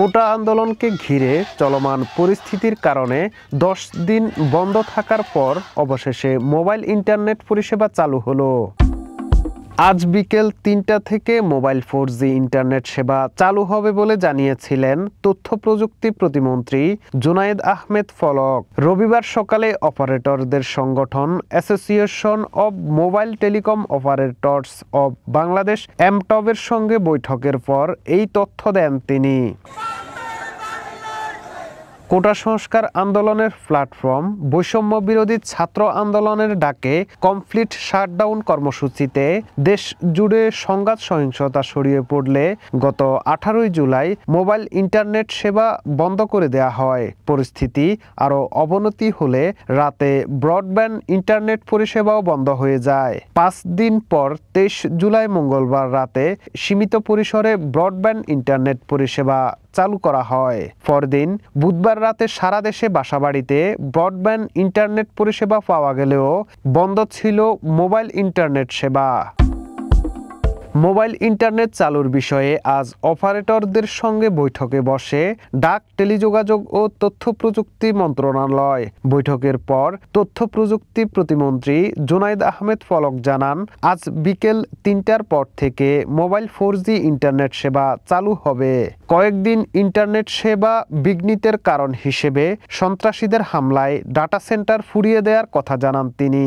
কোটা আন্দোলনকে ঘিরে চলমান পরিস্থিতির কারণে 10 দিন বন্ধ থাকার পর অবশেষে মোবাইল ইন্টারনেট পরিষেবা চালু হলো। আজ বিকেল ৩টা থেকে মোবাইল 4G ইন্টারনেট সেবা চালু হবে বলে জানিয়েছিলেন তথ্য প্রযুক্তি প্রতিমন্ত্রী জুনায়েদ আহমেদ ফলক। রবিবার সকালে অপারেটরদের সংগঠন association of mobile telecom operators of Bangladesh এমটবের সঙ্গে বৈঠকের পর এই তথ্য দেন তিনি। কোটা সংস্কার আন্দোলনের প্ল্যাটফর্ম বৈষম্য বিরোধী ছাত্র আন্দোলনের ডাকে কমপ্লিট শাটডাউন কর্মসূচিতে দেশ জুড়ে সংঘাত সহিংসতা ছড়িয়ে পড়লে গত 18 জুলাই মোবাইল ইন্টারনেট সেবা বন্ধ করে দেয়া হয়। পরিস্থিতি আরও অবনতি হলে রাতে ব্রডব্যান্ড ইন্টারনেট পরিষেবাও বন্ধ হয়ে যায়। 5 দিন পর 23 জুলাই মঙ্গলবার রাতে সীমিত পরিসরে ব্রডব্যান্ড ইন্টারনেট পরিষেবা চালু করা হয়। পরদিন বুধবার রাতে সারা দেশে বাসাবাড়িতে ব্রডব্যান্ড ইন্টারনেট পরিষেবা পাওয়া গেলেও বন্ধ ছিল মোবাইল ইন্টারনেট সেবা। মোবাইল ইন্টারনেট চালুর বিষয়ে আজ অপারেটরদের সঙ্গে বৈঠকে বসে ডাক, টেলিযোগাযোগ ও তথ্য প্রযুক্তি মন্ত্রণালয়। বৈঠকের পর তথ্য প্রযুক্তি প্রতিমন্ত্রী জুনায়েদ আহমেদ ফলক জানান, আজ বিকেল ৩টার পর থেকে মোবাইল 4G ইন্টারনেট সেবা চালু হবে। কয়েকদিন ইন্টারনেট সেবা বিঘ্নিতের কারণ হিসেবে সন্ত্রাসীদের হামলায় ডাটা সেন্টার পুড়িয়ে দেওয়ার কথা জানান তিনি।